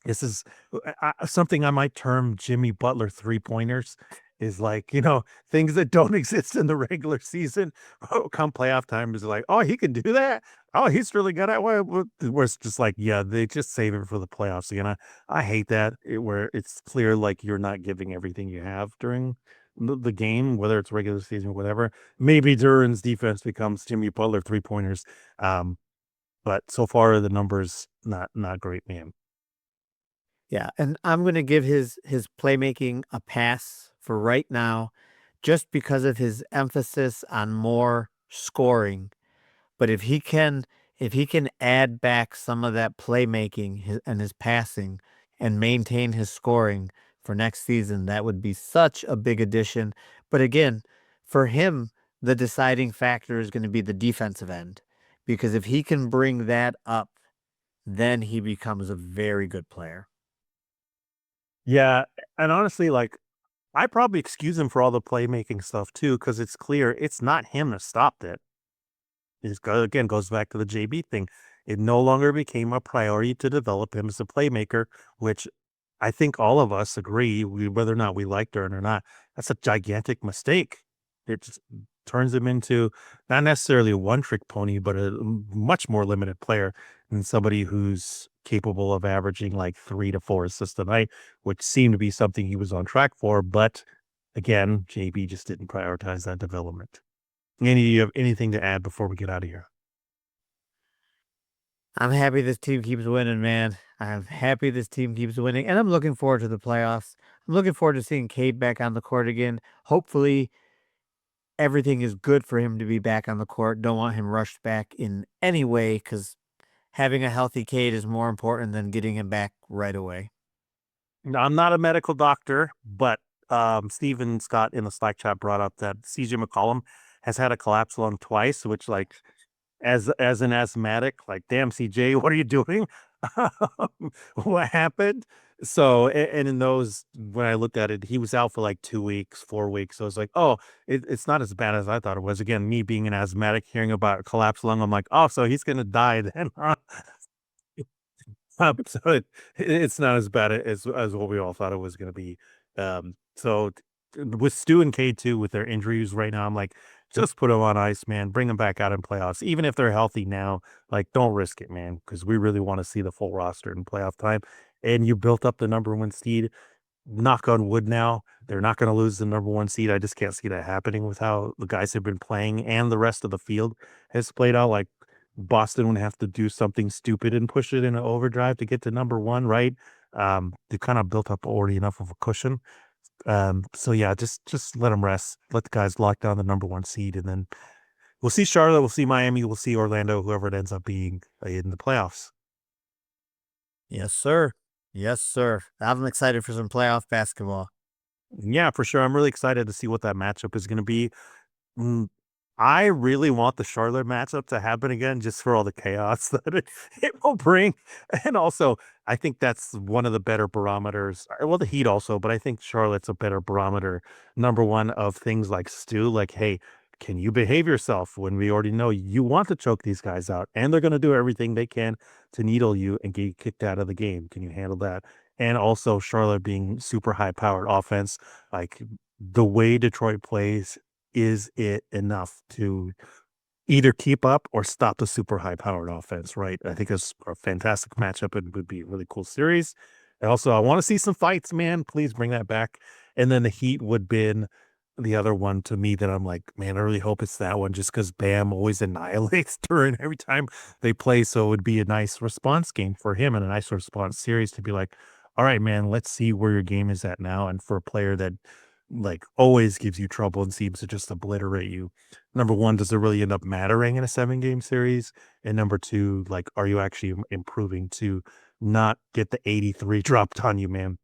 this is something I might term Jimmy Butler three-pointers. is like, things that don't exist in the regular season. Oh, come playoff time is like, oh, he can do that. Oh, he's really good at where it's just like, yeah, they just save it for the playoffs again. I hate that where it's clear like you're not giving everything you have during the game, whether it's regular season or whatever. Maybe Duran's defense becomes Jimmy Butler 3 pointers. But so far the numbers not great, man. Yeah, and I'm gonna give his playmaking a pass for right now, just because of his emphasis on more scoring. But if he can add back some of that playmaking and his passing and maintain his scoring for next season, that would be such a big addition. But again, for him, the deciding factor is going to be the defensive end. Because if he can bring that up, then he becomes a very good player. Yeah, and honestly, like I probably excuse him for all the playmaking stuff too, because it's clear it's not him that stopped it. Again, goes back to the JB thing. It no longer became a priority to develop him as a playmaker, which I think all of us agree, whether or not we liked her or not, that's a gigantic mistake. It just turns him into not necessarily a one trick pony, but a much more limited player than somebody who's capable of averaging like 3 to 4 assists a night, which seemed to be something he was on track for. But again, JB just didn't prioritize that development. You have anything to add before we get out of here? I'm happy this team keeps winning, man. I'm happy this team keeps winning, and I'm looking forward to the playoffs. I'm looking forward to seeing Cade back on the court again. Hopefully, everything is good for him to be back on the court. Don't want him rushed back in any way because having a healthy Cade is more important than getting him back right away. Now, I'm not a medical doctor, but Stephen Scott in the Slack chat brought up that CJ McCollum has had a collapse lung twice, which like as an asthmatic, like damn CJ, what are you doing? What happened? So and in those when I looked at it, he was out for like 2 weeks, 4 weeks. So it's like, oh, it's not as bad as I thought it was. Again, me being an asthmatic, hearing about a collapsed lung, I'm like, oh, so he's gonna die then. So it's not as bad as what we all thought it was gonna be. With Stu and K2 with their injuries right now, I'm like, just put them on ice, man. Bring them back out in playoffs. Even if they're healthy now, like don't risk it, man, because we really want to see the full roster in playoff time. And you built up the number one seed. Knock on wood now, they're not gonna lose the number one seed. I just can't see that happening with how the guys have been playing and the rest of the field has played out. Like Boston would have to do something stupid and push it in an overdrive to get to number one, right? They kind of built up already enough of a cushion. So yeah, just let them rest. Let the guys lock down the number one seed, and then we'll see Charlotte, we'll see Miami, we'll see Orlando, whoever it ends up being in the playoffs. Yes, sir. Yes, sir. I'm excited for some playoff basketball. Yeah, for sure. I'm really excited to see what that matchup is going to be. Mm, I really want the Charlotte matchup to happen again just for all the chaos that it will bring. And also, I think that's one of the better barometers. Well, the Heat also, but I think Charlotte's a better barometer. Number one of things like Stu, like, hey, can you behave yourself when we already know you want to choke these guys out and they're going to do everything they can to needle you and get you kicked out of the game? Can you handle that? And also, Charlotte being super high powered offense, like the way Detroit plays, is it enough to either keep up or stop the super high powered offense, right? I think it's a fantastic matchup and would be a really cool series. And also, I want to see some fights, man. Please bring that back. And then the Heat would been the other one to me that I'm like, man, I really hope it's that one just because Bam always annihilates during every time they play. So it would be a nice response game for him and a nice response series to be like, all right, man, let's see where your game is at now. And for a player that like always gives you trouble and seems to just obliterate you. Number one, does it really end up mattering in a 7 game series? And number two, like, are you actually improving to not get the 83 dropped on you, man?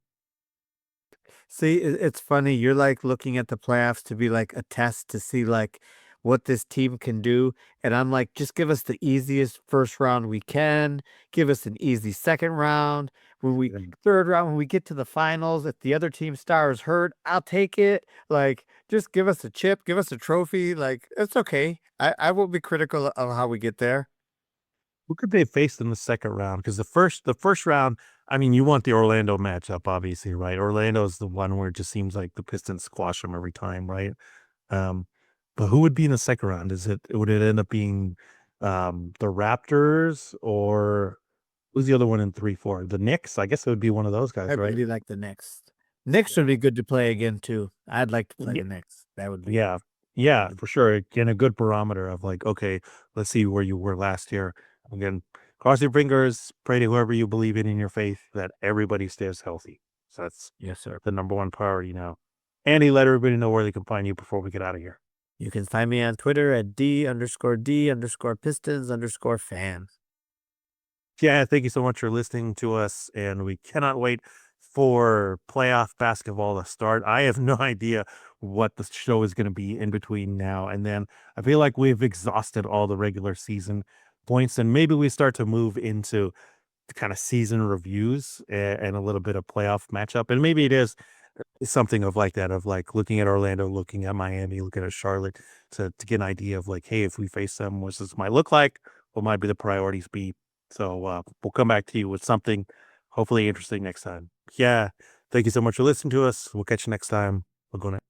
See, it's funny. You're like looking at the playoffs to be like a test to see like what this team can do. And I'm like, just give us the easiest first round we can. Give us an easy second round. When we And third round, when we get to the finals, if the other team star is hurt, I'll take it. Like, just give us a chip, give us a trophy. Like, it's okay. I won't be critical of how we get there. Who could they face in the second round? Because the first round, I mean, you want the Orlando matchup, obviously, right? Orlando's the one where it just seems like the Pistons squash them every time, right? Um, but who would be in the second round? Would it end up being the Raptors, or who's the other one in 3-4? The Knicks? I guess it would be one of those I guys, right? really like the Knicks. Knicks would Yeah. be good to play again too. I'd like to play Yeah. the Knicks. That would be Yeah. Yeah, good. for sure. Again, a good barometer of like, okay, let's see where you were last year. Again, cross your fingers, pray to whoever you believe in your faith that everybody stays healthy. So that's Yes, sir. the number one priority now. Andy, let everybody know where they can find you before we get out of here. You can find me on Twitter at D_D_Pistons_fan. Yeah, thank you so much for listening to us, and we cannot wait for playoff basketball to start. I have no idea what the show is going to be in between now and then. I feel like we've exhausted all the regular season points, and maybe we start to move into kind of season reviews and a little bit of playoff matchup. And maybe it is something of like that, of like looking at Orlando, looking at Miami, looking at Charlotte to get an idea of like, hey, if we face them, what's this might look like? What might be the priorities be? So we'll come back to you with something hopefully interesting next time. Yeah. Thank you so much for listening to us. We'll catch you next time. We're going to